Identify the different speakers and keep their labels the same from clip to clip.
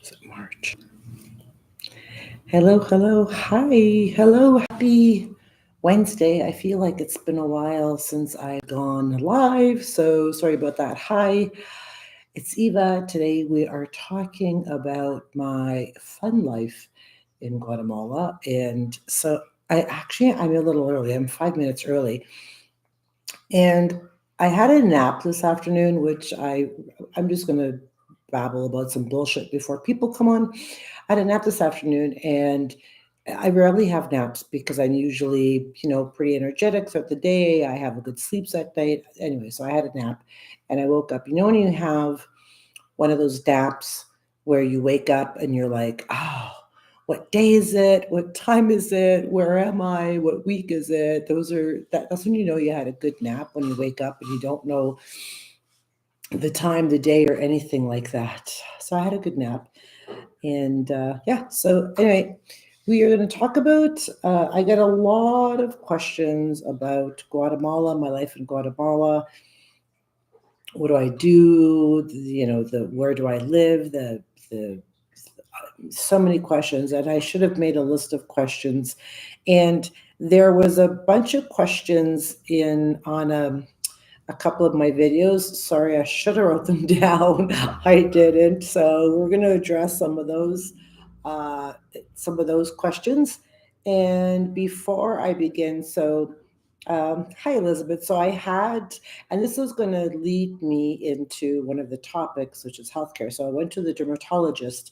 Speaker 1: Is it March? Hello, hi, hello, happy Wednesday. I feel like it's been a while since I've gone live, so sorry about that. Hi, it's Eva. Today we are talking about my fun life in Guatemala. And so I'm a little early, I'm 5 minutes early. And I had a nap this afternoon, which I'm just going to babble about some bullshit before people come on. I had a nap this afternoon, and I rarely have naps because I'm usually, pretty energetic throughout the day. I have a good sleep at night. Anyway, so I had a nap and I woke up. You know, when you have one of those naps where you wake up and you're like, oh, what day is it? What time is it? Where am I? What week is it? That's when you know you had a good nap, when you wake up and you don't know the time, the day, or anything like that. So I had a good nap. And yeah, so anyway, we are going to talk about. I get a lot of questions about Guatemala, my life in Guatemala. What do I do? The where do I live? The so many questions, and I should have made a list of questions. And there was a bunch of questions in on a couple of my videos. Sorry, I should have wrote them down. I didn't. So we're going to address uh, some of those questions. And before I begin, hi Elizabeth. So I had, and this was going to lead me into one of the topics, which is healthcare. So I went to the dermatologist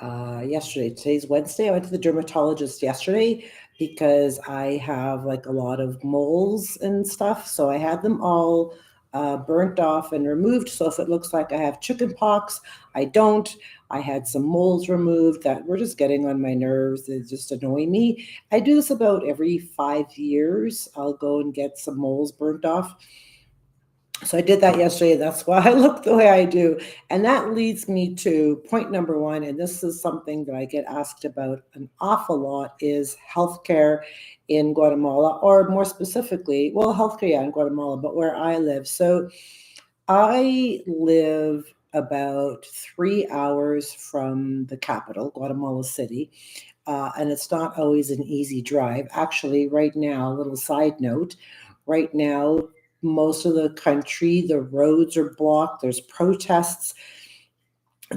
Speaker 1: yesterday. Today's Wednesday. I went to the dermatologist yesterday because I have like a lot of moles and stuff. So I had them all burnt off and removed. So if it looks like I have chicken pox, I don't. I had some moles removed that were just getting on my nerves. They just annoy me. I do this about every 5 years. I'll go and get some moles burnt off. So I did that yesterday. That's why I look the way I do. And that leads me to point number one. And this is something that I get asked about an awful lot, is healthcare in Guatemala, or more specifically, well, healthcare, yeah, in Guatemala, but where I live. So I live about 3 hours from the capital, Guatemala City. And it's not always an easy drive. Actually, right now, a little side note, right now, most of the country, the roads are blocked. There's protests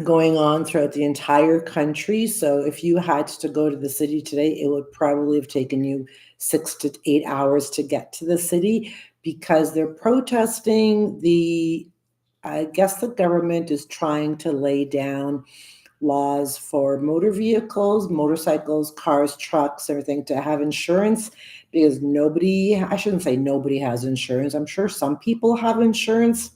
Speaker 1: going on throughout the entire country. So if you had to go to the city today, it would probably have taken you 6 to 8 hours to get to the city, because they're protesting I guess the government is trying to lay down laws for motor vehicles, motorcycles, cars, trucks, everything, to have insurance, because I shouldn't say nobody has insurance. I'm sure some people have insurance.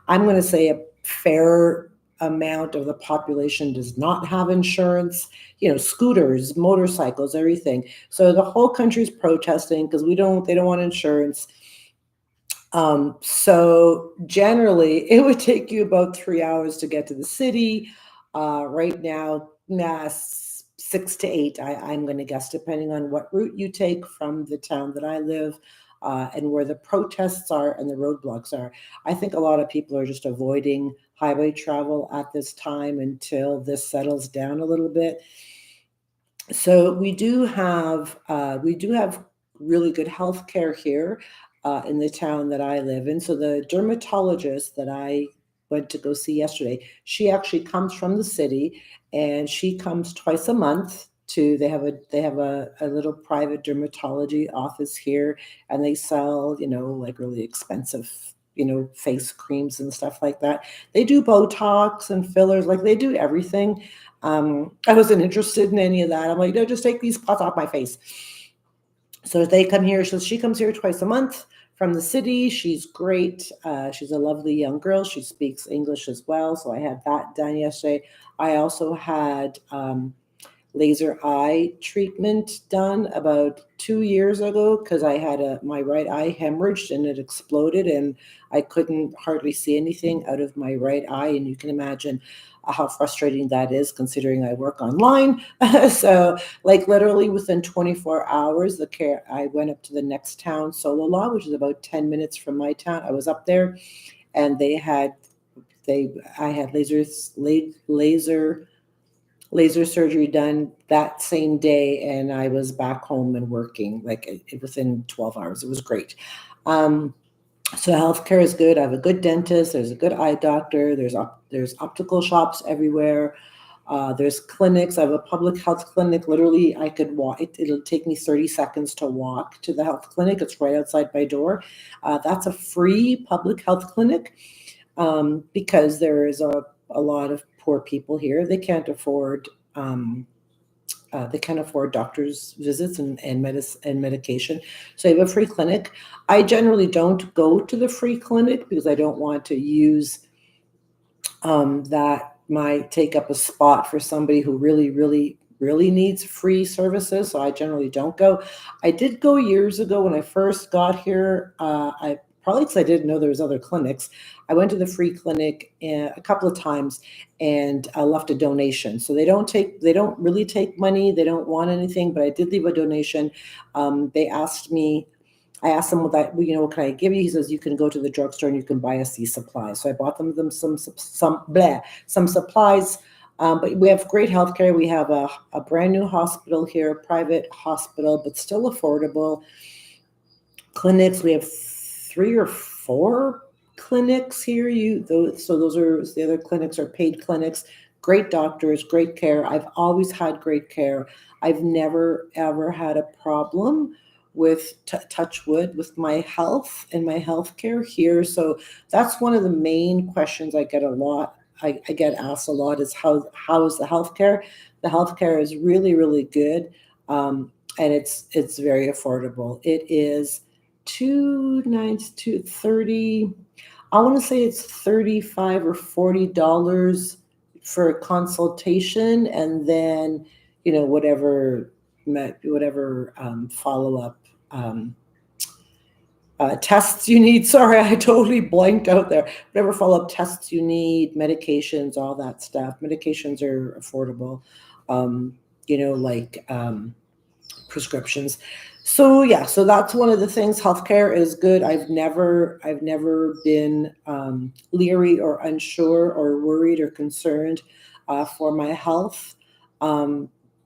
Speaker 1: I'm going to say a fair amount of the population does not have insurance, scooters, motorcycles, everything. So the whole country's protesting because they don't want insurance. So generally, it would take you about 3 hours to get to the city. Right now, 6 to 8, I'm going to guess, depending on what route you take from the town that I live, and where the protests are and the roadblocks are. I think a lot of people are just avoiding highway travel at this time until this settles down a little bit. So we do have really good health care here in the town that I live in. So the dermatologist that I went to go see yesterday, she actually comes from the city, and she comes twice a month to. They have a little private dermatology office here, and they sell, like really expensive, face creams and stuff like that. They do Botox and fillers, like they do everything. I wasn't interested in any of that. I'm like, no, just take these spots off my face. So they come here. So she comes here twice a month from the city. She's great. She's a lovely young girl. She speaks English as well. So I had that done yesterday. I also had laser eye treatment done about 2 years ago, because I had my right eye hemorrhaged and it exploded, and I couldn't hardly see anything out of my right eye. And you can imagine how frustrating that is, considering I work online. So like literally within 24 hours, I went up to the next town, Sololá, which is about 10 minutes from my town. I was up there, and I had laser surgery done that same day, and I was back home and working like within 12 hours. It was great. So healthcare is good. I have a good dentist. There's a good eye doctor. There's optical shops everywhere. There's clinics. I have a public health clinic. Literally, I could walk. It'll take me 30 seconds to walk to the health clinic. It's right outside my door. That's a free public health clinic, because there is a lot of poor people here. They can't afford doctor's visits and medication. So I have a free clinic. I generally don't go to the free clinic because I don't want to use that might take up a spot for somebody who really, really, really needs free services. So I generally don't go. I did go years ago when I first got here. I probably because I didn't know there was other clinics. I went to the free clinic a couple of times and I left a donation. So they don't really take money. They don't want anything, but I did leave a donation. I asked him, what can I give you? He says, you can go to the drugstore and you can buy us these supplies. So I bought them some supplies. But we have great healthcare. We have a brand new hospital here, a private hospital, but still affordable. Clinics, we have 3 or 4 clinics here. Those are the other clinics are paid clinics. Great doctors, great care. I've always had great care. I've never ever had a problem with touch wood with my health and my health care here. So that's one of the main questions I get a lot. I get asked a lot is how is the healthcare? The healthcare is really, really good, and it's very affordable. It is 2 nights to 30. I want to say it's $35 or $40 for a consultation, and then whatever follow up tests you need. Sorry, I totally blanked out there. Whatever follow up tests you need, medications, all that stuff. Medications are affordable. Like prescriptions. So yeah, so that's one of the things. Healthcare is good. I've never been leery or unsure or worried or concerned for my health.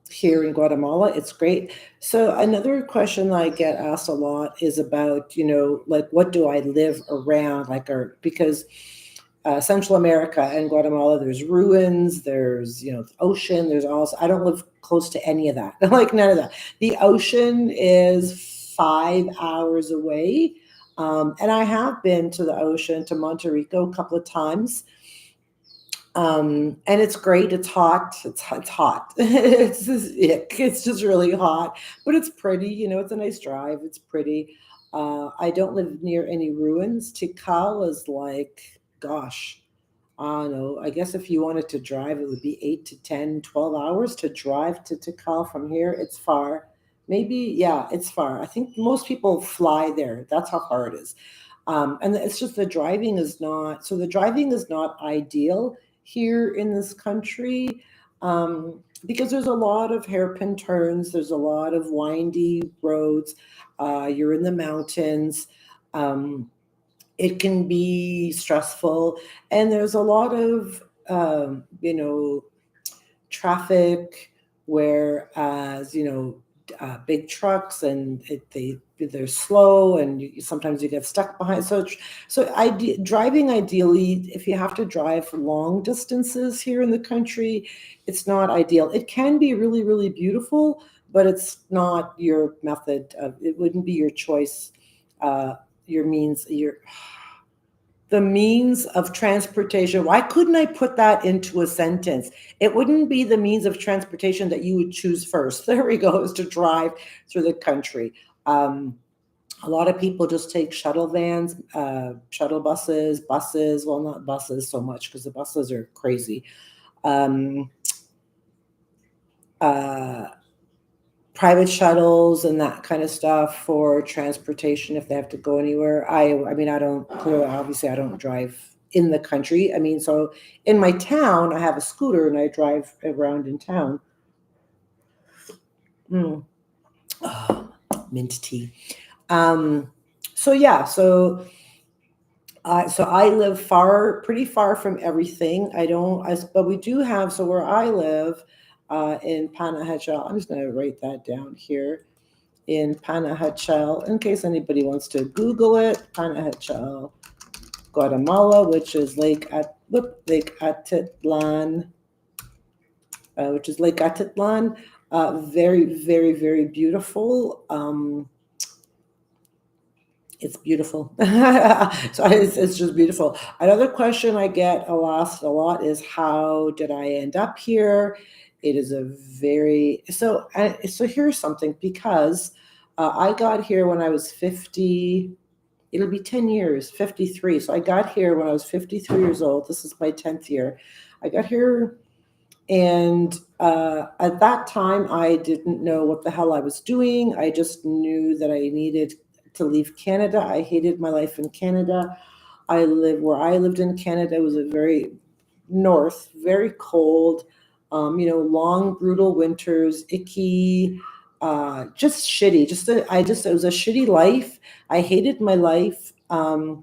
Speaker 1: Here in Guatemala, it's great. So another question I get asked a lot is about, like, what do I live around? Because Central America and Guatemala, there's ruins, there's, ocean, there's also, I don't live close to any of that, like none of that. The ocean is 5 hours away. And I have been to the ocean, to Monte Rico a couple of times. And it's great. It's hot. It's hot. It's just really hot, but it's pretty. It's a nice drive. It's pretty. I don't live near any ruins. Tikal is like, gosh, I don't know. I guess if you wanted to drive, it would be 8 to 10, 12 hours to drive to Tikal from here. It's far. Maybe, yeah, it's far. I think most people fly there. That's how far it is. And it's just the driving is not ideal here in this country, because there's a lot of hairpin turns, there's a lot of windy roads, you're in the mountains, it can be stressful, and there's a lot of traffic, whereas big trucks and they're slow, and sometimes you get stuck behind. So driving, ideally, if you have to drive long distances here in the country, it's not ideal. It can be really, really beautiful, but it's not your method. It wouldn't be your choice. The means of transportation. Why couldn't I put that into a sentence? It wouldn't be the means of transportation that you would choose first. There we go, is to drive through the country. A lot of people just take shuttle vans, shuttle buses, well, not buses so much because the buses are crazy. Private shuttles and that kind of stuff for transportation if they have to go anywhere. I mean, obviously I don't drive in the country. I mean, so in my town, I have a scooter and I drive around in town. Oh, mint tea. So So I live pretty far from everything. But we do have, so where I live in Panajachel, I'm just going to write that down here in Panajachel, in case anybody wants to Google it. Panajachel, Guatemala, which is Lake Atitlan, which is Lake Atitlan. Very, very, very beautiful. It's beautiful. So it's just beautiful. Another question I get asked a lot is, how did I end up here? It is a very so here's something, because I got here when I was 50. It'll be 10 years, 53. So I got here when I was 53 years old. This is my 10th year. I got here, and at that time, I didn't know what the hell I was doing. I just knew that I needed to leave Canada. I hated my life in Canada. Where I lived in Canada was a very north, very cold, long, brutal winters, icky, just shitty. It was a shitty life. I hated my life. I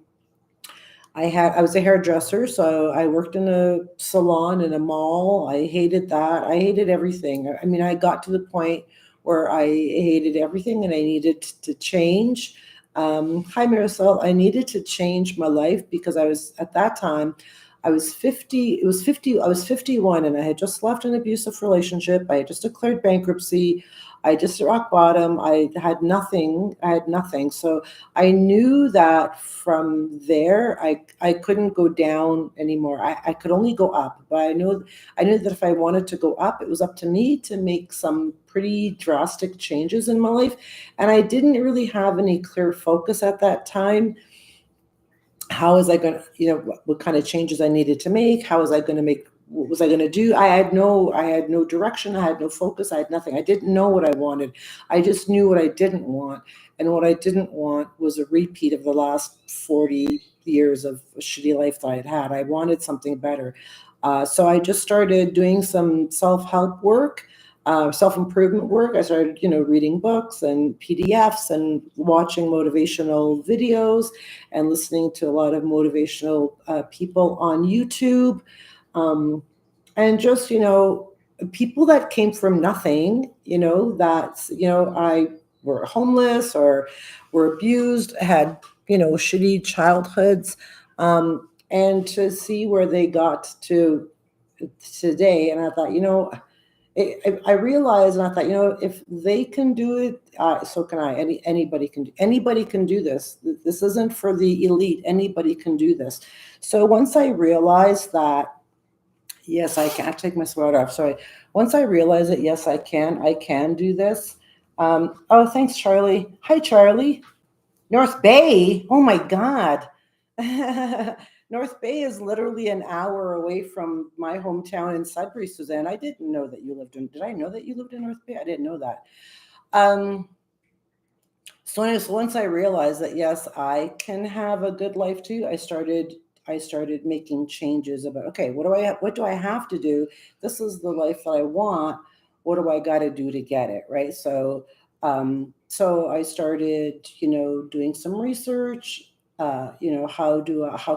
Speaker 1: was a hairdresser, so I worked in a salon in a mall. I hated that. I hated everything. I mean, I got to the point where I hated everything and I needed to change. Hi, Marisol. I needed to change my life because at that time, I was 50. It was 50. I was 51 and I had just left an abusive relationship. I had just declared bankruptcy. I just rock bottom. I had nothing. So I knew that from there, I couldn't go down anymore. I could only go up, but I knew that if I wanted to go up, it was up to me to make some pretty drastic changes in my life. And I didn't really have any clear focus at that time. How was I going to, what kind of changes I needed to make? How was I going to make, what was I going to do? I had no direction. I had no focus. I had nothing. I didn't know what I wanted. I just knew what I didn't want. And what I didn't want was a repeat of the last 40 years of a shitty life that I had had. I wanted something better. So I just started doing some self-help work, self-improvement work. I started, reading books and PDFs and watching motivational videos and listening to a lot of motivational people on YouTube. And just, people that came from nothing, I were homeless or were abused, had, shitty childhoods, and to see where they got to today. And I thought, I realized, and I thought, if they can do it, so can I. Anybody can do this. This isn't for the elite. Anybody can do this. So once I realized that, yes, I can. I take my sweater off. Sorry. Once I realized that, yes, I can do this. Oh, thanks, Charlie. Hi, Charlie. North Bay. Oh my God. North Bay is literally an hour away from my hometown in Sudbury, Suzanne. I didn't know that you lived in. Did I know that you lived in North Bay? I didn't know that. So anyways, once I realized that, yes, I can have a good life too, I started making changes about, okay, what do I have to do? This is the life that I want. What do I got to do to get it? Right. So I started, doing some research. How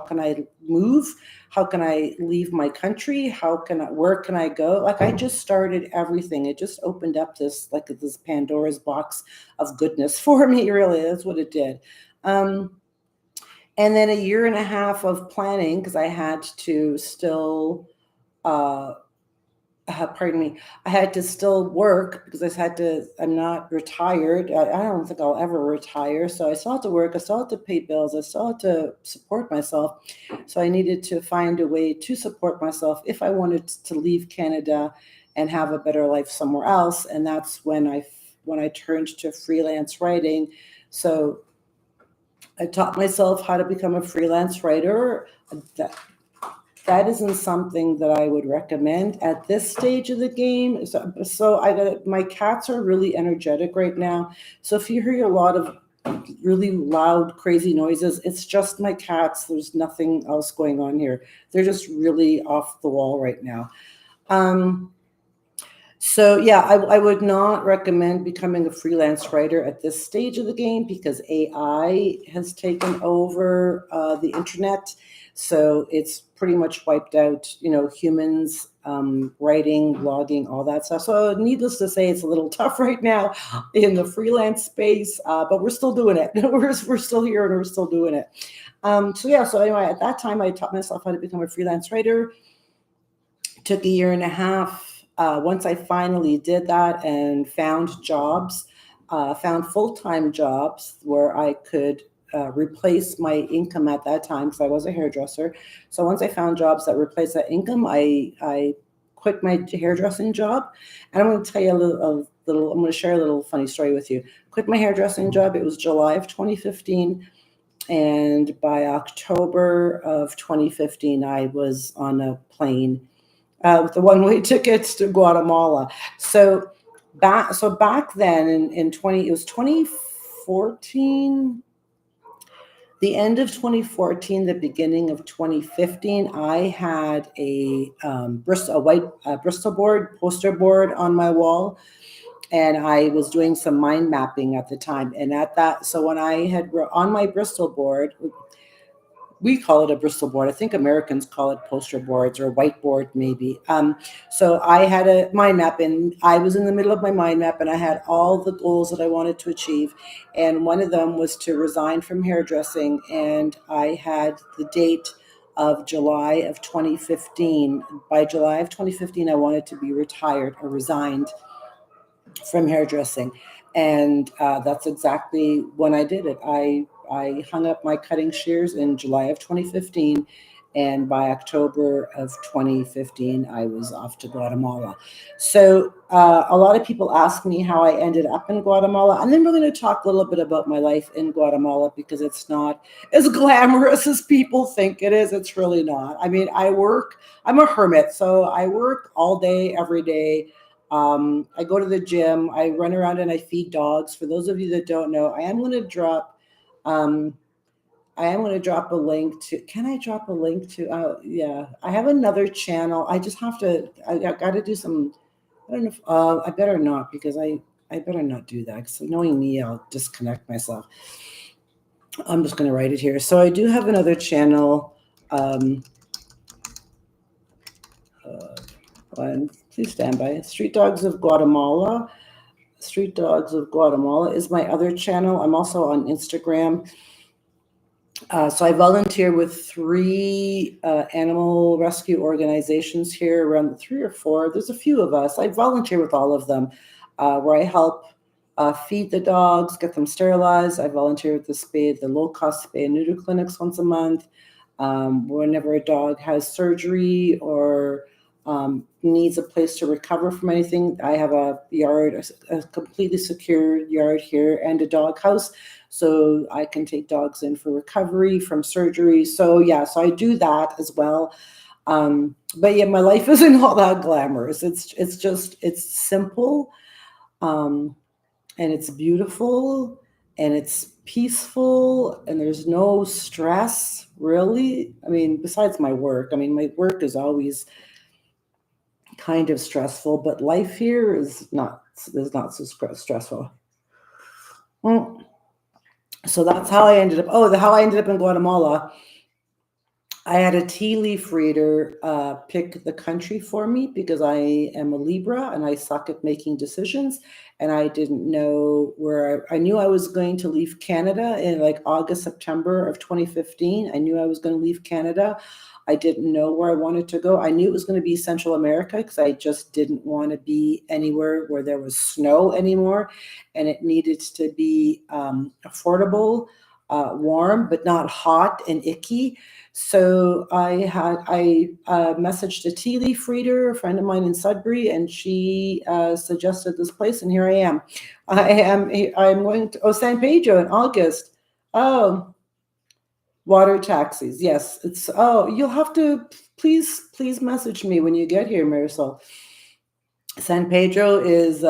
Speaker 1: can I move? How can I leave my country? Where can I go? Like, I just started everything. It just opened up this Pandora's box of goodness for me, really. That's what it did. And then a year and a half of planning, because I had to still, I had to still work because I'm not retired. I don't think I'll ever retire. So I still have to work. I still have to pay bills. I still have to support myself. So I needed to find a way to support myself if I wanted to leave Canada and have a better life somewhere else. And that's when I turned to freelance writing. So I taught myself how to become a freelance writer. That isn't something that I would recommend at this stage of the game. So my cats are really energetic right now. So if you hear a lot of really loud, crazy noises, it's just my cats. There's nothing else going on here. They're just really off the wall right now. So yeah, I would not recommend becoming a freelance writer at this stage of the game because AI has taken over the internet. So it's pretty much wiped out, humans writing, blogging, all that stuff. So needless to say, it's a little tough right now in the freelance space, but we're still doing it. We're still here and we're still doing it. So yeah, so anyway, at that time, I taught myself how to become a freelance writer. Took a year and a half. Once I finally did that and found jobs, found full-time jobs where I could replace my income at that time because I was a hairdresser. So once I found jobs that replaced that income, I quit my hairdressing job. And I'm going to tell you I'm going to share a little funny story with you. Quit my hairdressing job. It was July of 2015. And by October of 2015, I was on a plane with the one-way tickets to Guatemala. So back then it was 2014, the end of 2014, the beginning of 2015, I had a white Bristol board, poster board on my wall, and I was doing some mind mapping at the time. And so when I had on my Bristol board, we call it a Bristol board. I think Americans call it poster boards or whiteboard, maybe. So I had a mind map, and I was in the middle of my mind map, and I had all the goals that I wanted to achieve. And one of them was to resign from hairdressing, and I had the date of July of 2015. By July of 2015, I wanted to be retired or resigned from hairdressing. And that's exactly when I did it. I hung up my cutting shears in July of 2015. And by October of 2015, I was off to Guatemala. So a lot of people ask me how I ended up in Guatemala. And then we're going to talk a little bit about my life in Guatemala because it's not as glamorous as people think it is. It's really not. I mean, I'm a hermit. So I work all day, every day. I go to the gym, I run around and I feed dogs. For those of you that don't know, um, I am going to drop a link to, can I drop a link to, yeah, I have another channel. I just have to, I got to do some, I don't know if, I better not because I better not do that because knowing me, I'll disconnect myself. I'm just going to write it here. So I do have another channel. Please stand by. Street Dogs of Guatemala. Street Dogs of Guatemala is my other channel. I'm also on Instagram. So I volunteer with 3 animal rescue organizations here, around 3 or 4. There's a few of us. I volunteer with all of them, where I help feed the dogs, get them sterilized. I volunteer with the low-cost spay and neuter clinics once a month. Whenever a dog has surgery or needs a place to recover from anything, I have a yard, a completely secure yard here, and a dog house, so I can take dogs in for recovery from surgery. So yeah, so I do that as well. But yeah, my life isn't all that glamorous. It's simple, and it's beautiful, and it's peaceful, and there's no stress really. I mean, besides my work. I mean, my work is always kind of stressful, but life here is not so stressful. Well, so that's how I ended up. How I ended up in Guatemala. I had a tea leaf reader pick the country for me because I am a Libra and I suck at making decisions. And I didn't know where I knew I was going to leave Canada in like August, September of 2015. I knew I was going to leave Canada. I didn't know where I wanted to go. I knew it was going to be Central America because I just didn't want to be anywhere where there was snow anymore. And it needed to be affordable, warm, but not hot and icky. So I messaged a tea leaf reader, a friend of mine in Sudbury, and she suggested this place, and here I am. I'm going to San Pedro in August. Oh, water taxis. Yes, you'll have to please message me when you get here, Marisol. San Pedro is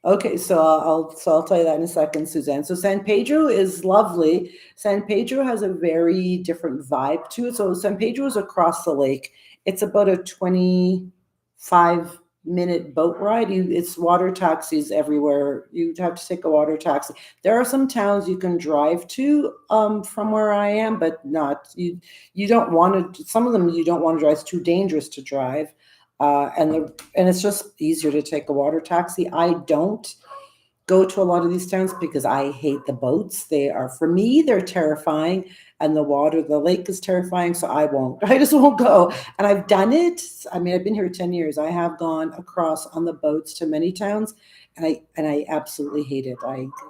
Speaker 1: okay, so I'll tell you that in a second, Suzanne. So San Pedro is lovely. San Pedro has a very different vibe to it. So San Pedro is across the lake. It's about a 25 minute boat ride. It's water taxis everywhere. You have to take a water taxi. There are some towns you can drive to from where I am, but not you. You don't want to. Some of them you don't want to drive. It's too dangerous to drive, and it's just easier to take a water taxi. I don't go to a lot of these towns because I hate the boats. They are, for me, they're terrifying. And the lake is terrifying. So I won't. I just won't go. And I've done it. I mean, I've been here 10 years. I have gone across on the boats to many towns. And I absolutely hate it.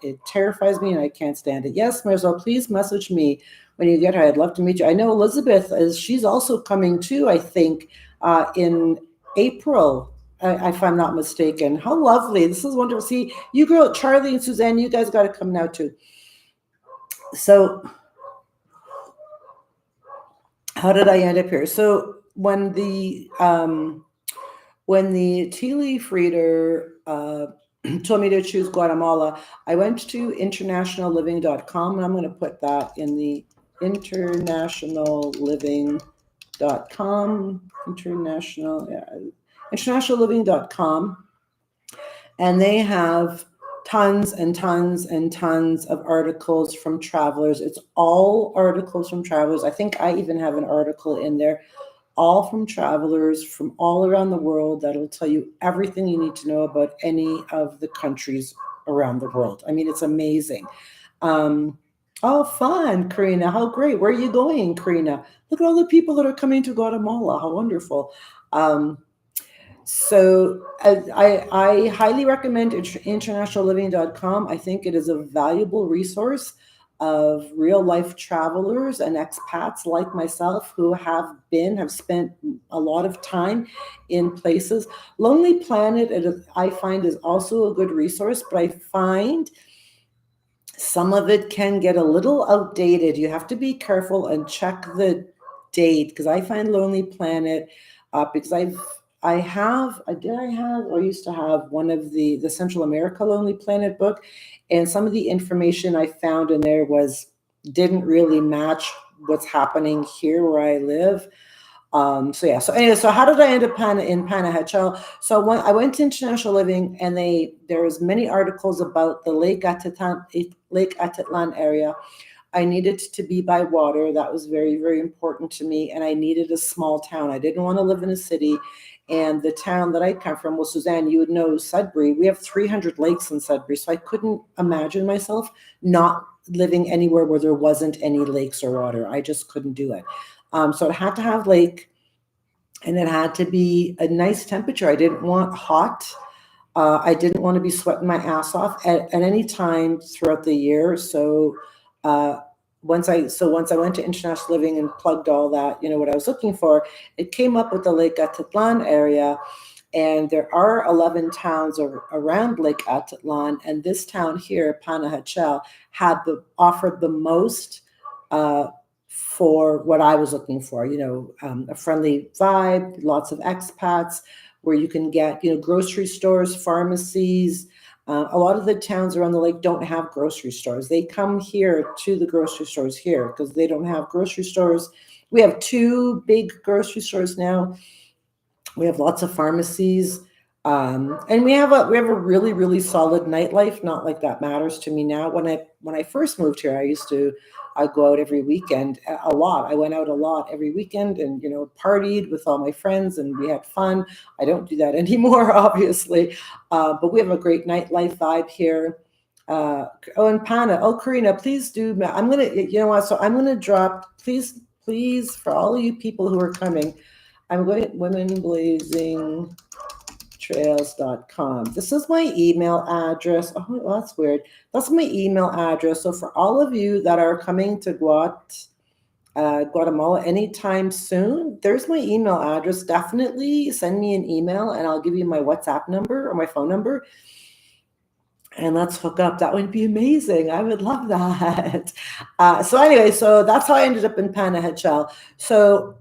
Speaker 1: It terrifies me and I can't stand it. Yes, Marisol, please message me when you get her. I'd love to meet you. I know Elizabeth she's also coming too, I think, in April, if I'm not mistaken. How lovely. This is wonderful. See, you girl, Charlie and Suzanne, you guys got to come now too. So how did I end up here? So when the tea leaf reader told me to choose Guatemala, I went to internationalliving.com, and I'm going to put that in the internationalliving.com, internationalliving.com, and they have tons and tons and tons of articles from travelers. It's all articles from travelers. I think I even have an article in there, all from travelers from all around the world, that'll tell you everything you need to know about any of the countries around the world. I mean, it's amazing. Oh, fun, Karina. How great. Where are you going, Karina? Look at all the people that are coming to Guatemala. How wonderful. So I highly recommend internationalliving.com. I think it is a valuable resource of real life travelers and expats like myself who have spent a lot of time in places. Lonely Planet, I find, is also a good resource, but I find some of it can get a little outdated. You have to be careful and check the date, because I find Lonely Planet, because I used to have one of the Central America Lonely Planet book, and some of the information I found in there didn't really match what's happening here where I live. So yeah. So anyway, so how did I end up in Panajachel? So when I went to International Living, and there's many articles about the Lake Atitlan area. I needed to be by water. That was very, very important to me. And I needed a small town. I didn't want to live in a city. And the town that I come from, well, Suzanne, you would know Sudbury. We have 300 lakes in Sudbury. So I couldn't imagine myself not living anywhere where there wasn't any lakes or water. I just couldn't do it. So it had to have lake, and it had to be a nice temperature. I didn't want hot. I didn't want to be sweating my ass off at any time throughout the year. So once I went to International Living and plugged all that, what I was looking for, it came up with the Lake Atitlan area. And there are 11 towns around Lake Atitlan, and this town here, Panajachel, offered the most for what I was looking for. A friendly vibe, lots of expats, where you can get, grocery stores, pharmacies. A lot of the towns around the lake don't have grocery stores. They come here to the grocery stores here because they don't have grocery stores. We have 2 big grocery stores now. We have lots of pharmacies, and we have a really, really solid nightlife. Not like that matters to me now. When I first moved here, I'd go out every weekend a lot. I went out a lot every weekend, and partied with all my friends, and we had fun. I don't do that anymore, obviously, but we have a great nightlife vibe here. And Pana, Karina, please do. I'm gonna, so I'm gonna drop. Please, for all of you people who are coming, I'm going to womenblazingtrails.com. This is my email address. Oh, well, that's weird. That's my email address. So for all of you that are coming to Guatemala anytime soon, there's my email address. Definitely send me an email, and I'll give you my WhatsApp number or my phone number. And let's hook up. That would be amazing. I would love that. So anyway, so that's how I ended up in Panajachel. So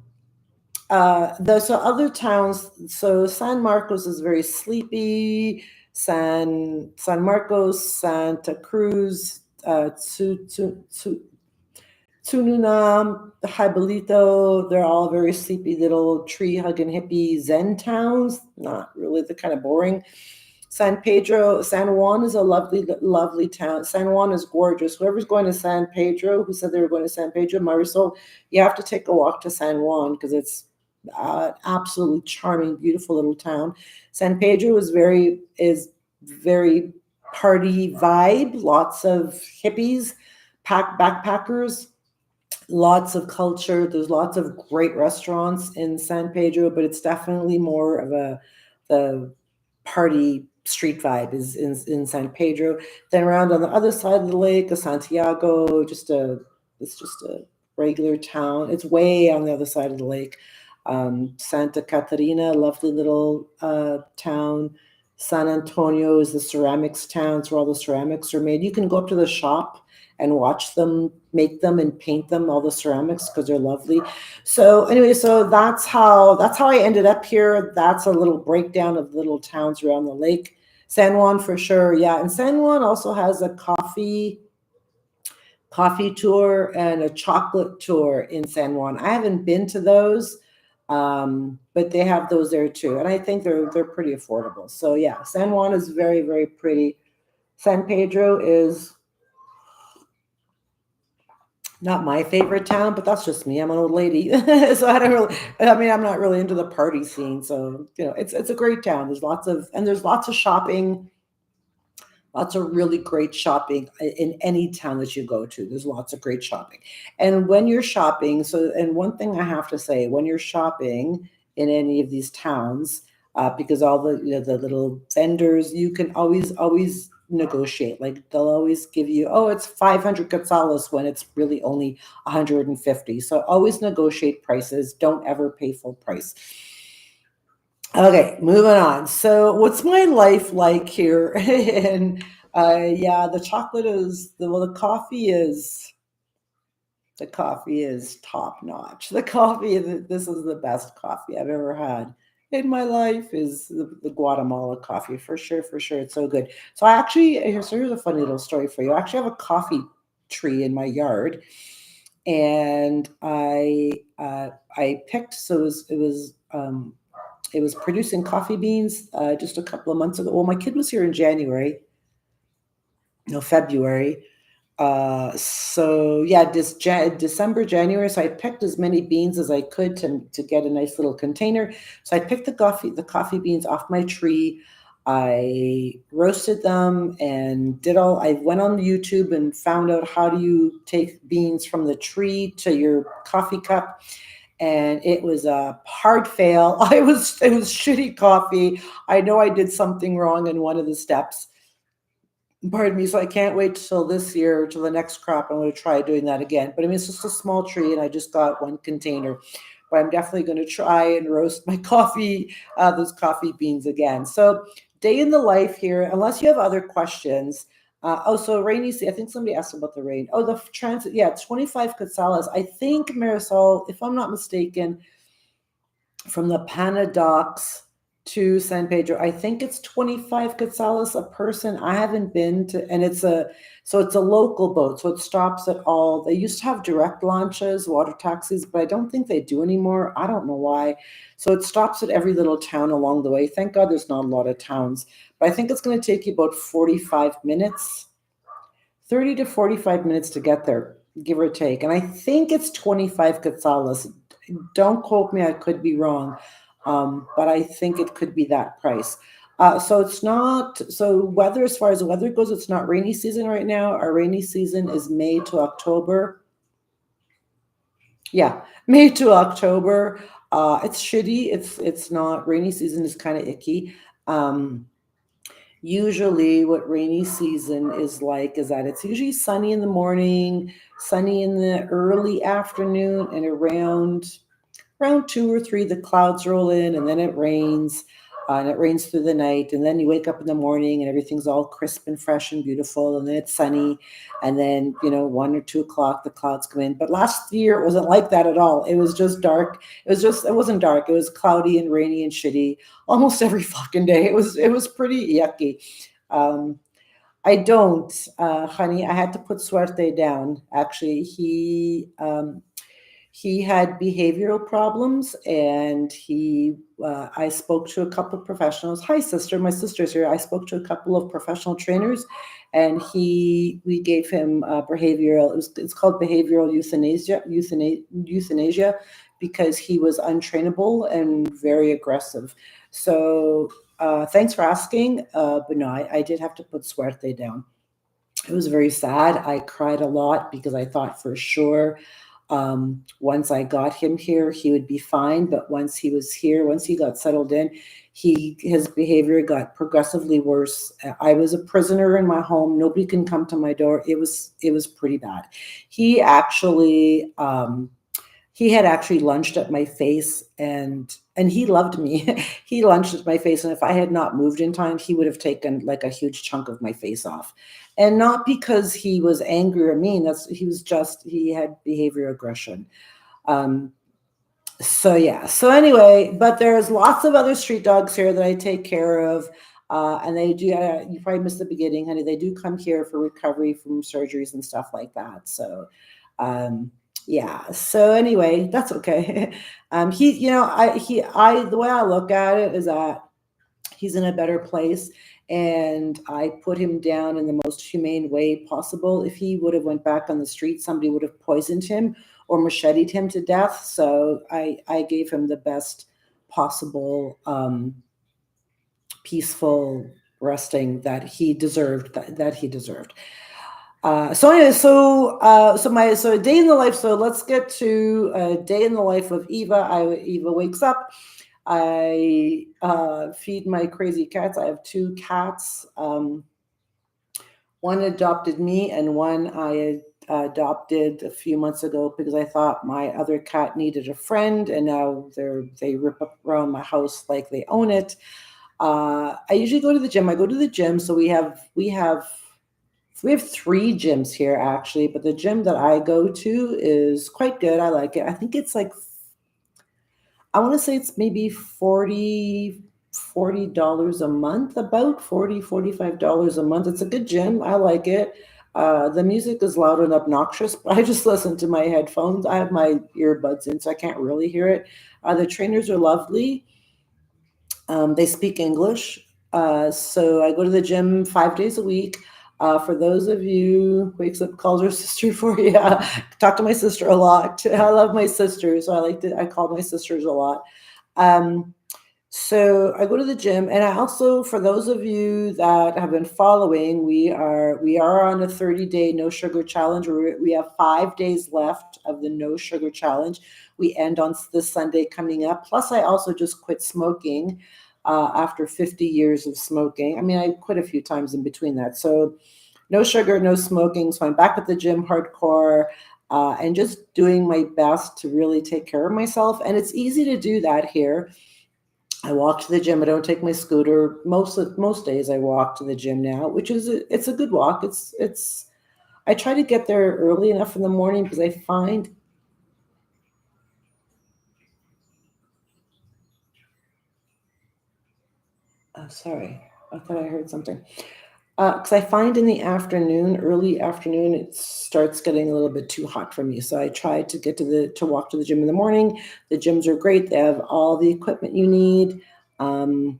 Speaker 1: there's other towns. So San Marcos is very sleepy. San Marcos, Santa Cruz, Tununam, Hibalito, they're all very sleepy little tree-hugging hippie Zen towns. Not really, the kind of boring. San Pedro, San Juan is a lovely, lovely town. San Juan is gorgeous. Whoever's going to San Pedro, who said they were going to San Pedro, Marisol, you have to take a walk to San Juan because it's absolutely charming, beautiful little town. San Pedro is very party vibe. Lots of hippies, backpackers, lots of culture. There's lots of great restaurants in San Pedro, but it's definitely more of the party street vibe is in San Pedro. Then around on the other side of the lake, Santiago, it's just a regular town. It's way on the other side of the lake. Santa Catarina, lovely little town. San Antonio is the ceramics town. It's where all the ceramics are made. You can go up to the shop and watch them make them and paint them, all the ceramics, because they're lovely. So anyway, so that's how I ended up here. That's a little breakdown of little towns around the lake. San Juan for sure, yeah. And San Juan also has a coffee tour and a chocolate tour in San Juan. I haven't been to those, but they have those there too, and I think they're pretty affordable. So yeah, San Juan is very, very pretty. San Pedro is not my favorite town, but that's just me. I'm an old lady, so I don't really. I mean, I'm not really into the party scene. So it's a great town. There's lots of shopping, lots of really great shopping in any town that you go to. There's lots of great shopping, and when you're shopping, and one thing I have to say, when you're shopping in any of these towns, because all the the little vendors, you can always negotiate. Like they'll always give you, oh, it's 500 quetzales when it's really only 150. So always negotiate prices. Don't ever pay full price. Okay, moving on. So what's my life like here? And yeah, the chocolate is the coffee is top notch. This is the best coffee I've ever had in my life is the Guatemala coffee for sure, for sure. It's so good. So here's a funny little story for you. I actually have a coffee tree in my yard, and I picked, so it was producing coffee beans just a couple of months ago. Well, my kid was here in February. So yeah, December, January. So I picked as many beans as I could to get a nice little container. So I picked the coffee beans off my tree. I roasted them and I went on YouTube and found out how do you take beans from the tree to your coffee cup. And it was a hard fail. It was shitty coffee. I know I did something wrong in one of the steps. Pardon me. So I can't wait till this year, till the next crop. I'm going to try doing that again. But I mean, it's just a small tree, and I just got one container. But I'm definitely going to try and roast my those coffee beans again. So day in the life here, unless you have other questions. So rainy season. I think somebody asked about the rain. Oh, the transit. Yeah, 25 quetzales. I think, Marisol, if I'm not mistaken, from the Pana docks to San Pedro, I think it's 25 quetzales a person. I haven't been to, and it's a local boat, so it stops at all. They used to have direct launches, water taxis, but I don't think they do anymore. I don't know why. So it stops at every little town along the way. Thank God there's not a lot of towns, but I think it's going to take you about 45 minutes, 30 to 45 minutes to get there, give or take. And I think it's 25 quetzales. Don't quote me, I could be wrong. But I think it could be that price. So it's not, so weather, as far as the weather goes, it's not rainy season right now. Our rainy season is May to October. Yeah, May to October. It's shitty. It's not, rainy season is kind of icky. Usually what rainy season is like is that it's usually sunny in the morning, sunny in the early afternoon, and around 2 or 3, the clouds roll in, and then it rains, and it rains through the night, and then you wake up in the morning and everything's all crisp and fresh and beautiful, and then it's sunny, and then 1 or 2 o'clock the clouds come in. But last year it wasn't like that at all. It was just dark. It wasn't dark. It was cloudy and rainy and shitty almost every fucking day. It was pretty yucky. I don't, honey. I had to put Suerte down. Actually, he had behavioral problems, and I spoke to a couple of professionals. Hi, sister. My sister's here. I spoke to a couple of professional trainers, and we gave him behavioral. It's called behavioral euthanasia, because he was untrainable and very aggressive. So thanks for asking. But no, I did have to put Suerte down. It was very sad. I cried a lot because I thought for sure once I got him here, he would be fine. But once he was here, once he got settled in, his behavior got progressively worse. I was a prisoner in my home. Nobody can come to my door. It was pretty bad. He actually he had actually lunged at my face, and he loved me. He lunged at my face, and if I had not moved in time, he would have taken like a huge chunk of my face off. And not because he was angry or mean. He had behavior aggression. Um, so yeah. So anyway, but there's lots of other street dogs here that I take care of. And they do, you probably missed the beginning, honey. They do come here for recovery from surgeries and stuff like that. So, yeah. So anyway, that's okay. The way I look at it is that he's in a better place, and I put him down in the most humane way possible. If he would have went back on the street, somebody would have poisoned him or macheted him to death. So I gave him the best possible peaceful resting that he deserved. That he deserved. So anyway, so a day in the life. So let's get to a day in the life of Eva. Eva wakes up. I feed my crazy cats. I have two cats. One adopted me, and one I adopted a few months ago because I thought my other cat needed a friend, and now they rip up around my house like they own it. I usually go to the gym. I go to the gym, so we have three gyms here actually, but the gym that I go to is quite good. I like it. I think it's like, I want to say it's maybe $40 a month, about $45 a month. It's a good gym. I like it. The music is loud and obnoxious, but I just listen to my headphones. I have my earbuds in, so I can't really hear it. The trainers are lovely. They speak English. So I go to the gym 5 days a week. For those of you who wakes up, calls her sister for you, talk to my sister a lot. I love my sisters, so I call my sisters a lot. So I go to the gym, and I also, for those of you that have been following, we are on a 30-day no sugar challenge. We have 5 days left of the no sugar challenge. We end on this Sunday coming up. Plus, I also just quit smoking after 50 years of smoking. I mean, I quit a few times in between that. So no sugar, no smoking. So I'm back at the gym hardcore and just doing my best to really take care of myself. And it's easy to do that here. I walk to the gym. I don't take my scooter. Most days I walk to the gym now, which is it's a good walk. I try to get there early enough in the morning because I find sorry, I thought I heard something. Because I find in the afternoon, early afternoon, it starts getting a little bit too hot for me. So I try to get to walk to the gym in the morning. The gyms are great. They have all the equipment you need. So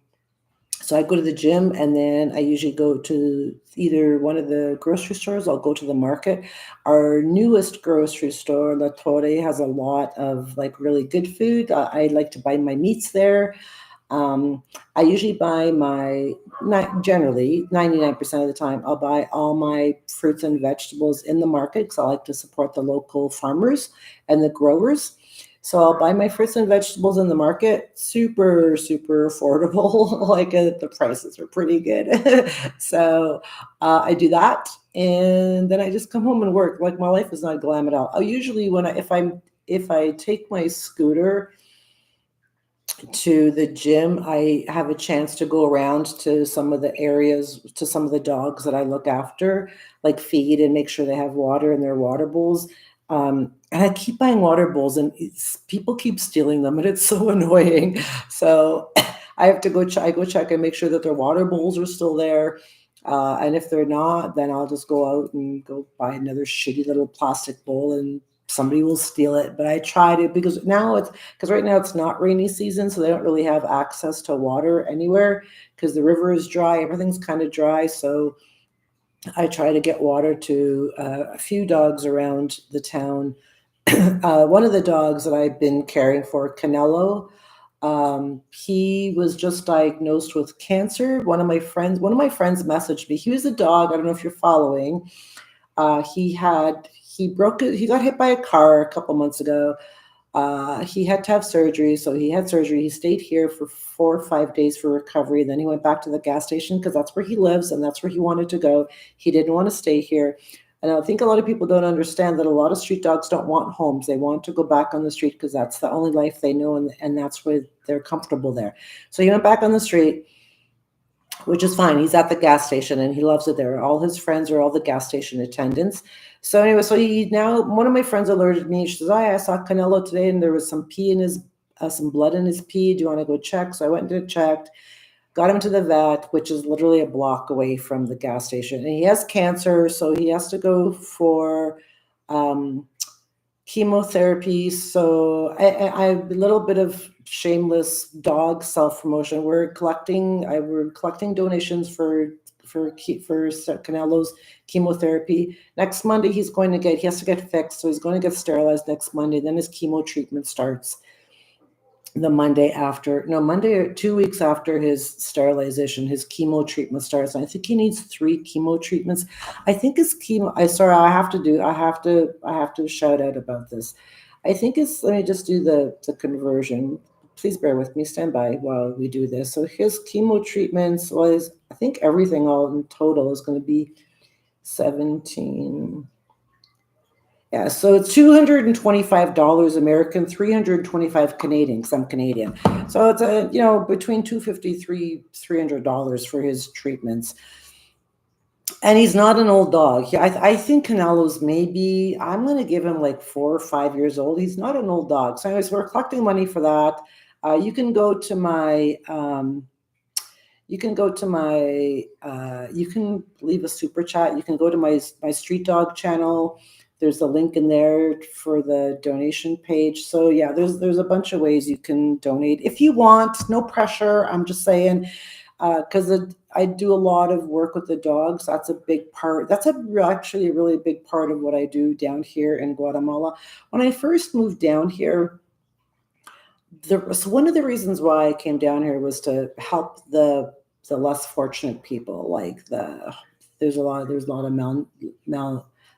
Speaker 1: I go to the gym, and then I usually go to either one of the grocery stores. I'll go to the market. Our newest grocery store, La Torre, has a lot of like really good food. I like to buy my meats there. I usually buy generally 99% of the time, I'll buy all my fruits and vegetables in the market because I like to support the local farmers and the growers. So I'll buy my fruits and vegetables in the market, super, super affordable. Like the prices are pretty good. So I do that, and then I just come home and work. Like my life is not glam at all. I usually if I take my scooter to the gym, I have a chance to go around to some of the areas, to some of the dogs that I look after, like feed and make sure they have water in their water bowls. And I keep buying water bowls, and people keep stealing them, and it's so annoying. So I have to go check and make sure that their water bowls are still there. And if they're not, then I'll just go out and go buy another shitty little plastic bowl and somebody will steal it. But I try to, because right now it's not rainy season, so they don't really have access to water anywhere because the river is dry, everything's kind of dry. So I try to get water to a few dogs around the town. One of the dogs that I've been caring for, Canelo, he was just diagnosed with cancer. One of my friends messaged me. He was a dog. I don't know if you're following. He got hit by a car a couple months ago. He had to have surgery, so he had surgery. He stayed here for 4 or 5 days for recovery. Then he went back to the gas station because that's where he lives and that's where he wanted to go. He didn't want to stay here. And I think a lot of people don't understand that a lot of street dogs don't want homes. They want to go back on the street because that's the only life they know, and that's where they're comfortable there. So he went back on the street, which is fine. He's at the gas station and he loves it there. All his friends are all the gas station attendants. So anyway, one of my friends alerted me. She says, I saw Canelo today and there was some some blood in his pee. Do you want to go check? So I went and checked, got him to the vet, which is literally a block away from the gas station. And he has cancer, so he has to go for chemotherapy. So I a little bit of shameless dog self promotion. We're collecting donations for Canelo's chemotherapy. Next Monday he has to get fixed, so he's going to get sterilized next Monday. Then his chemo treatment starts the Monday or 2 weeks after his sterilization, his chemo treatment starts. And I think he needs 3 chemo treatments. I think his chemo, I have to shout out about this. Let me just do the conversion. Please bear with me, stand by while we do this. So his chemo treatments was, I think everything all in total is going to be 17. Yeah, so it's $225 American, 325 Canadian, because I'm Canadian. So it's between $253, $300 for his treatments. And he's not an old dog. I think Canelo's maybe, I'm going to give him like 4 or 5 years old. He's not an old dog. So anyways, we're collecting money for that. You can go to my you can leave a super chat. You can go to my street dog channel. There's a link in there for the donation page. So yeah, there's a bunch of ways you can donate if you want. No pressure. I'm just saying, because I do a lot of work with the dogs. That's a big part. Actually a really big part of what I do down here in Guatemala. When I first moved down here, so one of the reasons why I came down here was to help the less fortunate people. There's a lot of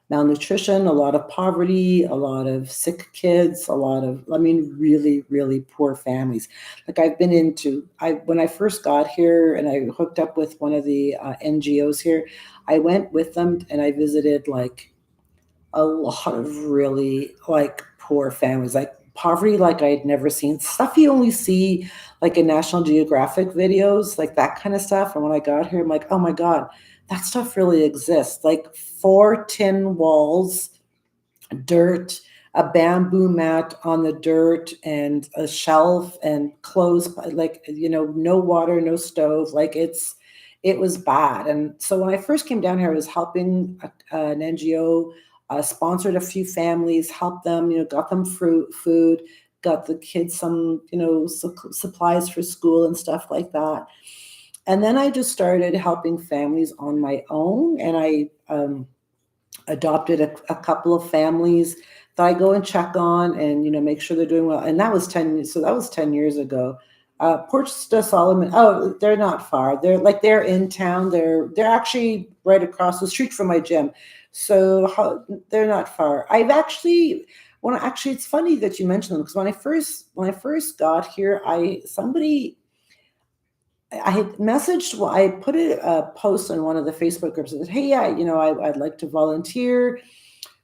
Speaker 1: malnutrition, a lot of poverty, a lot of sick kids, really, really poor families. When I first got here and I hooked up with one of the NGOs here, I went with them and I visited a lot of really poor families, poverty like I had never seen, stuff you only see in National Geographic videos, that kind of stuff. And when I got here, I'm like, oh my God, that stuff really exists. 4 tin walls, dirt, a bamboo mat on the dirt, and a shelf and clothes, no water, no stove. It was bad. And so when I first came down here, I was helping an NGO, sponsored a few families, helped them, got them food, got the kids some, supplies for school and stuff like that. And then I just started helping families on my own, and I adopted a couple of families that I go and check on and, make sure they're doing well. And that was 10 years ago. Porch de Solomon, oh, they're not far. They're in town. They're actually right across the street from my gym. So they're not far. It's funny that you mentioned them, because when I first got here, I had messaged, I put a post on one of the Facebook groups and said, hey, yeah, I'd like to volunteer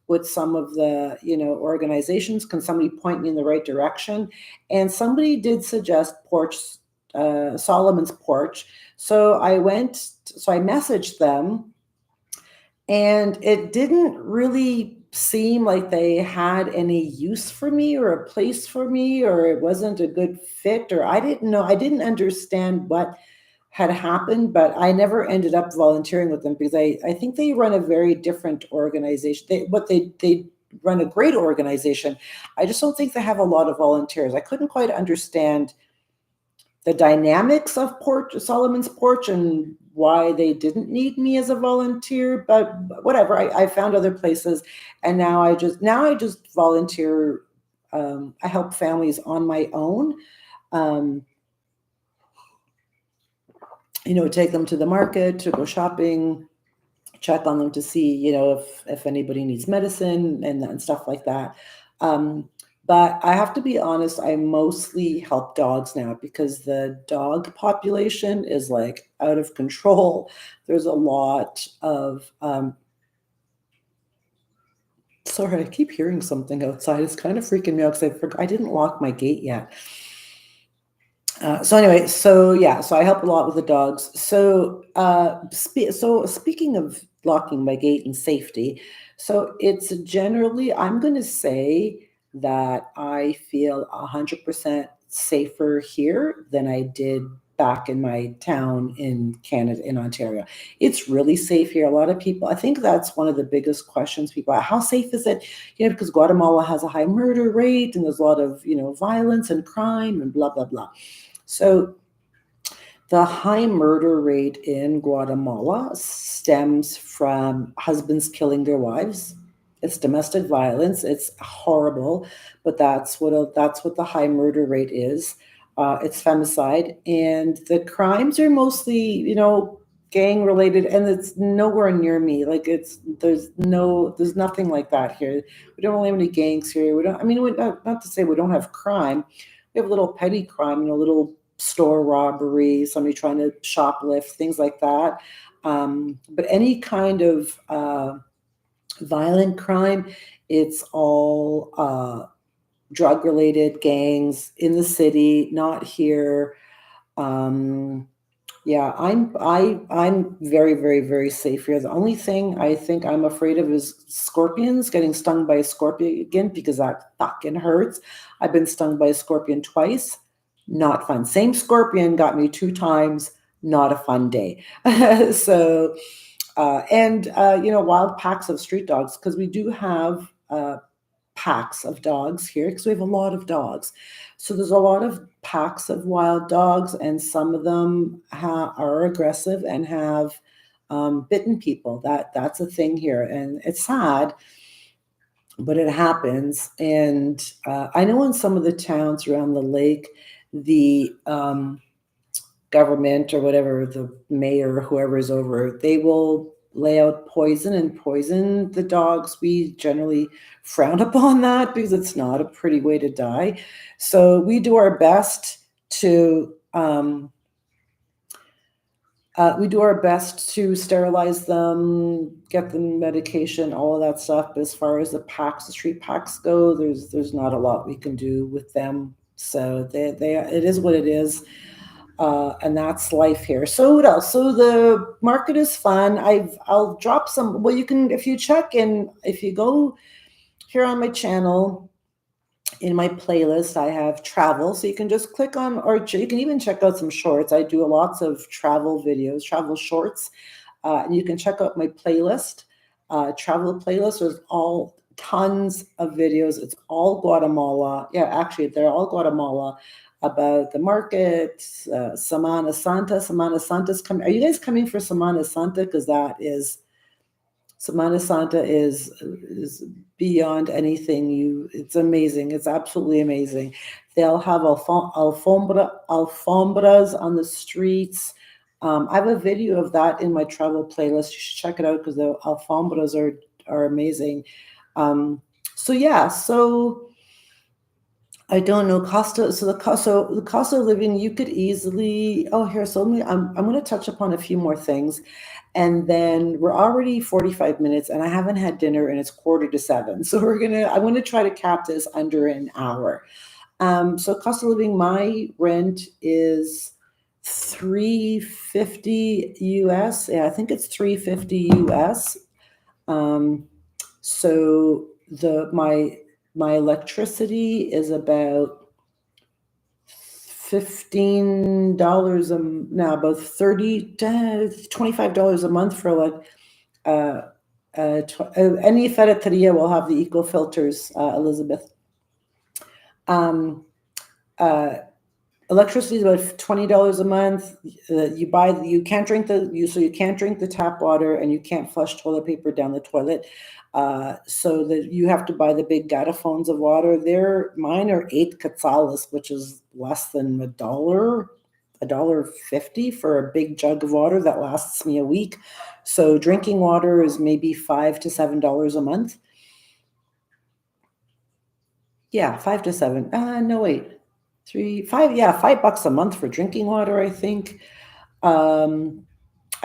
Speaker 1: with some of the, organizations. Can somebody point me in the right direction? And somebody did suggest Solomon's Porch. So I messaged them, and it didn't really seem like they had any use for me or a place for me, or it wasn't a good fit, or I didn't understand had happened, but I never ended up volunteering with them because I think they run a very different organization. They run a great organization. I just don't think they have a lot of volunteers. I couldn't quite understand the dynamics of Solomon's Porch and why they didn't need me as a volunteer, but whatever. I found other places, and now I just volunteer. I help families on my own. Take them to the market, to go shopping, check on them to see, if anybody needs medicine and stuff like that. But I have to be honest, I mostly help dogs now because the dog population is like out of control. There's a lot of, sorry, I keep hearing something outside. It's kind of freaking me out because I didn't lock my gate yet. So anyway, so I help a lot with the dogs. So speaking of locking my gate and safety, so it's generally, I'm going to say that I feel 100% safer here than I did back in my town in Canada, in Ontario. It's really safe here. A lot of people, I think that's one of the biggest questions people have. How safe is it? Because Guatemala has a high murder rate and there's a lot of, violence and crime and blah, blah, blah. So the high murder rate in Guatemala stems from husbands killing their wives. It's domestic violence. It's horrible, but that's what the high murder rate is. It's femicide, and the crimes are mostly, gang related, and it's nowhere near me. Like there's nothing like that here. We don't really have any gangs here. We don't. I mean, not to say we don't have crime. We have a little petty crime, a little store robbery, somebody trying to shoplift, things like that. But any kind of violent crime, it's all drug-related gangs in the city, not here. Yeah, I'm very, very, very safe here. The only thing I think I'm afraid of is scorpions, getting stung by a scorpion again, because that fucking hurts. I've been stung by a scorpion twice. Not fun. Same scorpion got me 2 times. Not a fun day. So, wild packs of street dogs, because we do have packs of dogs here because we have a lot of dogs. So there's a lot of packs of wild dogs, and some of them are aggressive and have bitten people. That's a thing here, and it's sad, but it happens. And I know in some of the towns around the lake, the government or whatever, the mayor or whoever is over, they will lay out poison and poison the dogs. We generally frown upon that because it's not a pretty way to die. So we do our best to sterilize them, get them medication, all of that stuff. But as far as the street packs go, there's not a lot we can do with them. So it is what it is. And that's life here. So what else? So the market is fun. I'll drop some. Well, you can, if you go here on my channel, in my playlist, I have travel. So you can just click on, or you can even check out some shorts. I do lots of travel videos, travel shorts. And you can check out my playlist, travel playlist. There's all tons of videos. It's all Guatemala. Yeah, actually, they're all Guatemala. About the market, Semana Santa. Semana Santa's coming. Are you guys coming for Semana Santa? Because Semana Santa is beyond anything. It's amazing. It's absolutely amazing. They'll have alfombras on the streets. I have a video of that in my travel playlist. You should check it out because the alfombras are amazing. So I don't know the cost of living. You could easily. Oh, here. So I'm going to touch upon a few more things, and then we're already 45 minutes, and I haven't had dinner, and it's 6:45. So I'm going to try to cap this under an hour. So cost of living. My rent is $350 US. Yeah, I think it's $350 US. So my electricity is about $15 now, about $30 to $25 a month for like any ferreteria will have the eco filters, Elizabeth. Electricity is about $20 a month. You can't drink you can't drink the tap water, and you can't flush toilet paper down the toilet. So that you have to buy the big garrafones of water. Mine are 8 quetzales, which is less than $1.50 for a big jug of water that lasts me a week. So drinking water is maybe $5 to $7 a month. Yeah, 5 to 7. No, wait. 3, 5, yeah, $5 a month for drinking water, I think. I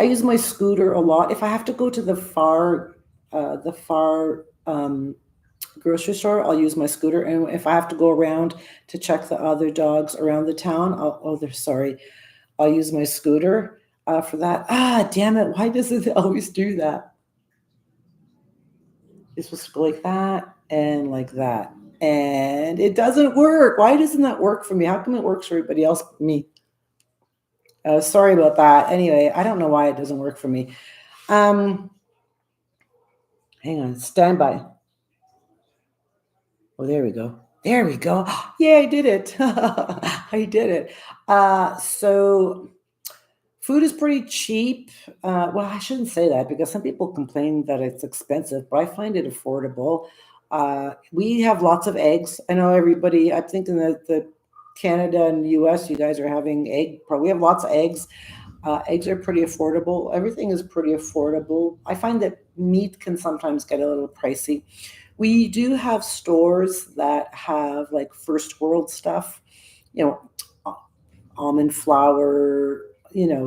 Speaker 1: use my scooter a lot. If I have to go to the far grocery store, I'll use my scooter. And if I have to go around to check the other dogs around the town, I'll use my scooter for that. Damn it. Why does it always do that? It's supposed to go like that and like that. And it doesn't work. Why doesn't that work for me? How come it works for everybody else but me? Sorry about that. Anyway, I don't know why it doesn't work for me. Hang on, stand by. Oh, there we go. There we go. Yeah, I did it. I did it. So food is pretty cheap. Well, I shouldn't say that because some people complain that it's expensive, but I find it affordable. We have lots of eggs. I know everybody, I'm thinking that the Canada and US, you guys are having we have lots of eggs. Eggs are pretty affordable. Everything is pretty affordable. I find that meat can sometimes get a little pricey. We do have stores that have like first world stuff, almond flour,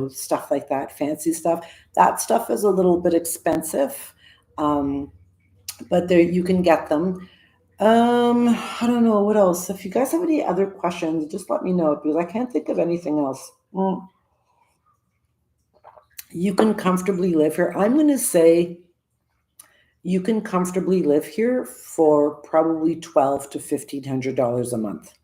Speaker 1: stuff like that, fancy stuff. That stuff is a little bit expensive, but there you can get them. I don't know what else. If you guys have any other questions, just let me know because I can't think of anything else. You can comfortably live here. I'm going to say you can comfortably live here for probably $1,200 to $1,500 a month.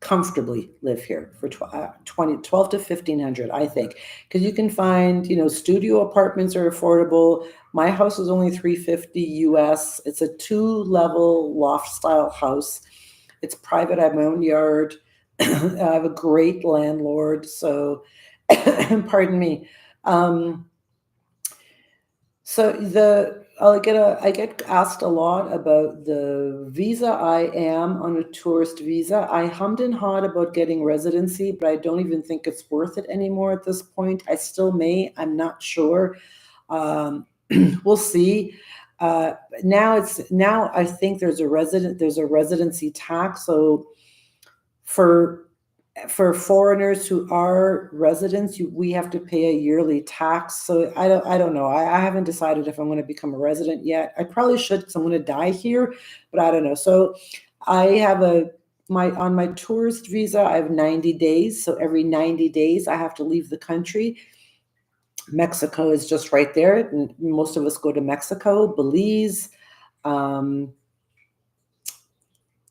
Speaker 1: Comfortably live here for $1,200 to $1,500, I think, because you can find, studio apartments are affordable. My house is only $350 US. It's a 2-level loft style house. It's private. I have my own yard. I have a great landlord. So, pardon me. I get asked a lot about the visa. I am on a tourist visa. I hummed and hawed about getting residency, but I don't even think it's worth it anymore at this point. I still may. I'm not sure. We'll see. Now I think there's a residency tax. So for foreigners who are residents, we have to pay a yearly tax. So I don't know. I haven't decided if I'm going to become a resident yet. I probably should because I'm going to die here, but I don't know. So I have on my tourist visa, I have 90 days. So every 90 days, I have to leave the country. Mexico is just right there. And most of us go to Mexico, Belize.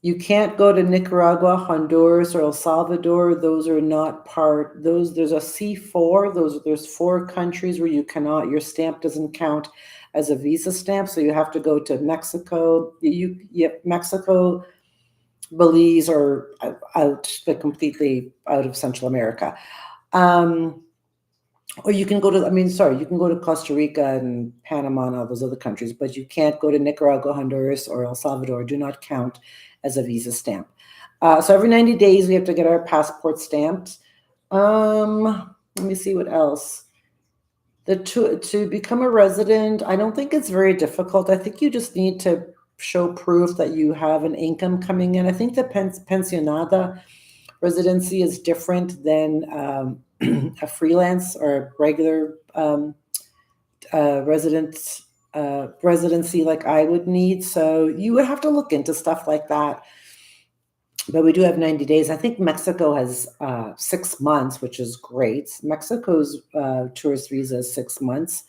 Speaker 1: You can't go to Nicaragua, Honduras, or El Salvador. Those are not there's a C4. There's 4 countries where you cannot, your stamp doesn't count as a visa stamp. So you have to go to Mexico. Mexico, Belize, or completely out of Central America. Or you can go to Costa Rica and Panama and all those other countries, but you can't go to Nicaragua, Honduras, or El Salvador. Do not count as a visa stamp. So every 90 days, we have to get our passport stamped. Let me see what else. To become a resident, I don't think it's very difficult. I think you just need to show proof that you have an income coming in. I think the pensionada residency is different than a freelance or regular residency like I would need. So you would have to look into stuff like that. But we do have 90 days. I think Mexico has 6 months, which is great. Mexico's tourist visa is 6 months.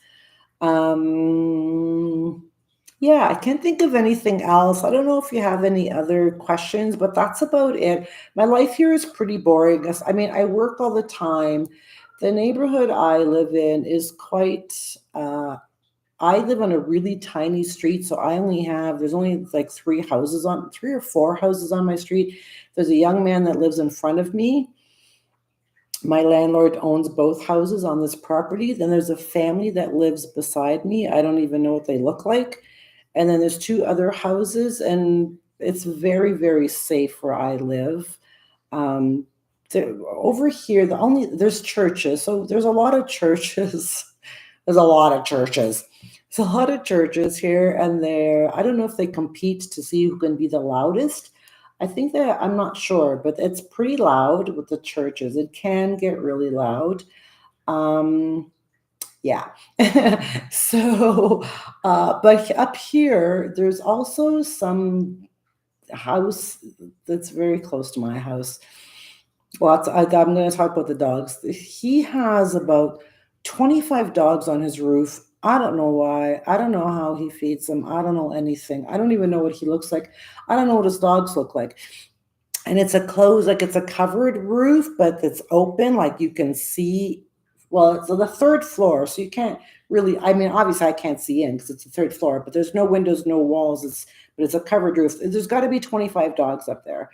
Speaker 1: Yeah, I can't think of anything else. I don't know if you have any other questions, but that's about it. My life here is pretty boring. I mean, I work all the time. The neighborhood I live in is quite, I live on a really tiny street, so there's only like three or four houses on my street. There's a young man that lives in front of me. My landlord owns both houses on this property. Then there's a family that lives beside me. I don't even know what they look like. And then there's two other houses, and it's very, very safe where I live. Um, Over here, there's churches, so there's a lot of churches. There's a lot of churches. There's a lot of churches here and there. I don't know if they compete to see who can be the loudest. I think that I'm not sure, but it's pretty loud with the churches. It can get really loud. Um, yeah. But up here, there's also some house that's very close to my house. Well, I'm going to talk about the dogs. He has about 25 dogs on his roof. I don't know why. I don't know how he feeds them. I don't know anything. I don't even know what he looks like. I don't know what his dogs look like. And it's a covered roof, but it's open, like you can see. Well, it's on the third floor, so you can't really. I mean, obviously, I can't see in because it's the third floor, but there's no windows, no walls. But it's a covered roof. There's got to be 25 dogs up there.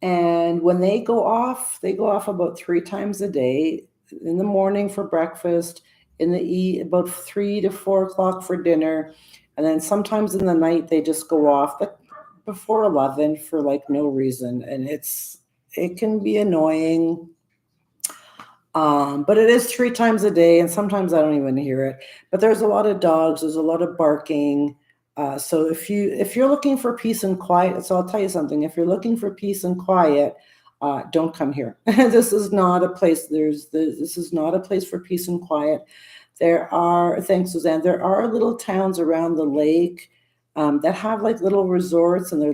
Speaker 1: And when they go off about three times a day, in the morning for breakfast, about 3 to 4 o'clock for dinner, and then sometimes in the night they just go off, but before 11 for like no reason, and it can be annoying. But it is three times a day, and sometimes I don't even hear it. But there's a lot of dogs. There's a lot of barking. So if you're looking for peace and quiet, so I'll tell you something. If you're looking for peace and quiet, don't come here. This is not a place. This is not a place for peace and quiet. Thanks, Suzanne. There are little towns around the lake that have like little resorts, and they're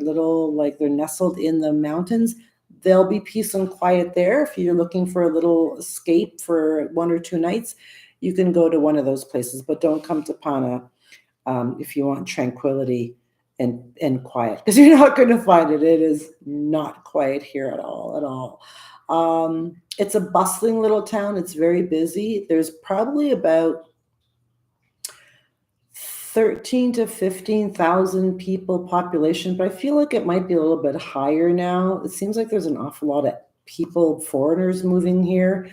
Speaker 1: nestled in the mountains. There'll be peace and quiet there. If you're looking for a little escape for 1 or 2 nights, you can go to one of those places, but don't come to Pana if you want tranquility and quiet, because you're not going to find it. It is not quiet here at all, at all. It's a bustling little town. It's very busy. There's probably about 13 to 15,000 people population, but I feel like it might be a little bit higher now. It seems like there's an awful lot of people, foreigners moving here.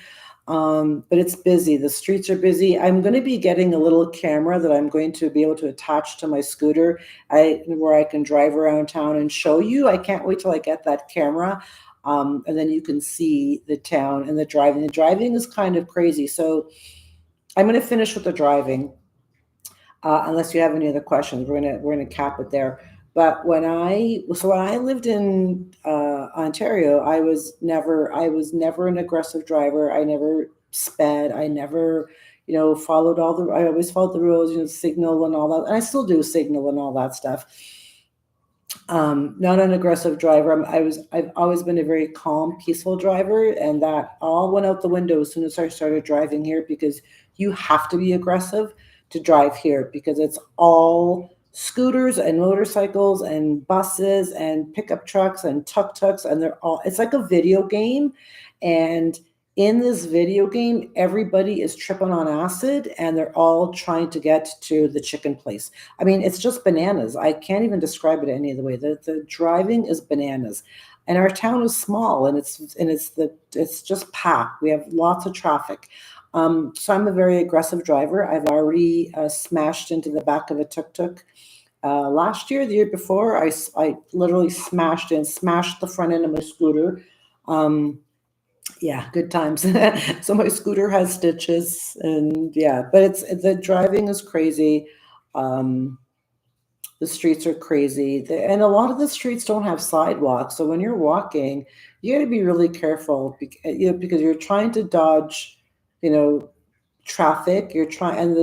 Speaker 1: But it's busy. The streets are busy. I'm going to be getting a little camera that I'm going to be able to attach to my scooter, where I can drive around town and show you. I can't wait till I get that camera. And then you can see the town and the driving. The driving is kind of crazy. So I'm going to finish with the driving. Unless you have any other questions, we're gonna cap it there. But when I lived in Ontario, I was never an aggressive driver. I never sped. I never, followed I always followed the rules, signal and all that. And I still do signal and all that stuff. Not an aggressive driver. I've always been a very calm, peaceful driver, and that all went out the window as soon as I started driving here, because you have to be aggressive to drive here, because it's all scooters and motorcycles and buses and pickup trucks and tuk-tuks, and it's like a video game. And in this video game, everybody is tripping on acid, and they're all trying to get to the chicken place. I mean, it's just bananas. I can't even describe it any other way. The driving is bananas. And our town is small, and it's just packed. We have lots of traffic. So I'm a very aggressive driver. I've already smashed into the back of a tuk-tuk. Last year, the year before, I literally smashed the front end of my scooter. Yeah, good times. So my scooter has stitches, and yeah, but the driving is crazy. Um, the streets are crazy, and a lot of the streets don't have sidewalks. So when you're walking, you got to be really careful, because you're trying to dodge, you know, traffic. You're trying, and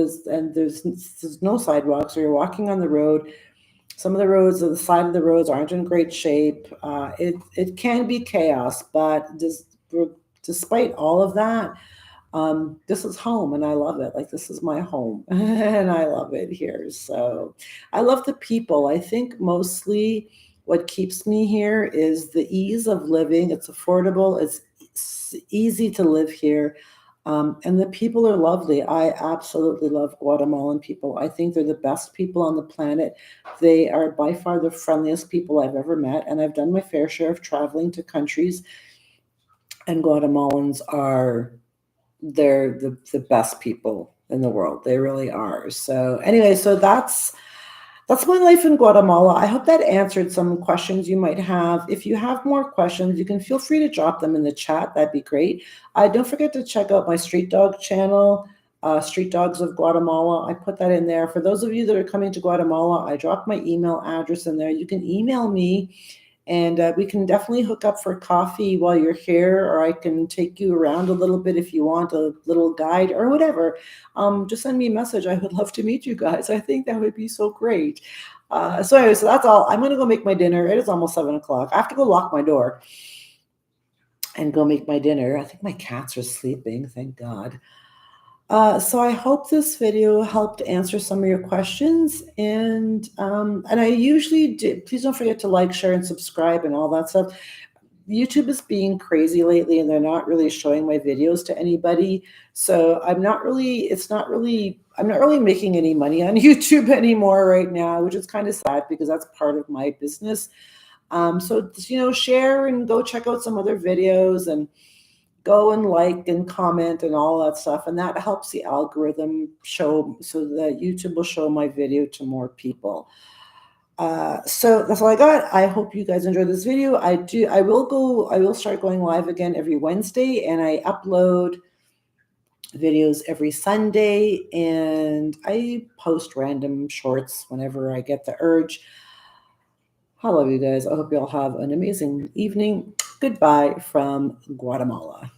Speaker 1: there's no sidewalks. So you're walking on the road. Some of the roads, the side of the roads, aren't in great shape. It can be chaos, but despite all of that, This is home and I love it. Like, this is my home and I love it here. So I love the people. I think mostly what keeps me here is the ease of living. It's affordable, it's easy to live here. And the people are lovely. I absolutely love Guatemalan people. I think they're the best people on the planet. They are by far the friendliest people I've ever met. And I've done my fair share of traveling to countries, and Guatemalans are they're the best people in the world. They really are. So anyway, so that's my life in Guatemala. I hope that answered some questions you might have. If you have more questions, you can feel free to drop them in the chat. That'd be great. Don't forget to check out my street dog channel, Street Dogs of Guatemala. I put that in there. For those of you that are coming to Guatemala, I dropped my email address in there. You can email me, and we can definitely hook up for coffee while you're here, or I can take you around a little bit if you want a little guide or whatever. Just send me a message. I would love to meet you guys. I think that would be so great. So anyway, so that's all. I'm going to go make my dinner. It is almost 7 o'clock. I have to go lock my door and go make my dinner. I think my cats are sleeping. Thank God. So I hope this video helped answer some of your questions, and I usually do. Please don't forget to like, share, and subscribe, and all that stuff. YouTube is being crazy lately, and they're not really showing my videos to anybody. So I'm not really making any money on YouTube anymore right now, which is kind of sad because that's part of my business. So share and go check out some other videos and go and like and comment and all that stuff, and that helps the algorithm show, so that YouTube will show my video to more people. So that's all I got. I hope you guys enjoyed this video. I will start going live again every Wednesday, and I upload videos every Sunday, and I post random shorts whenever I get the urge. I love you guys. I hope you all have an amazing evening. Goodbye from Guatemala.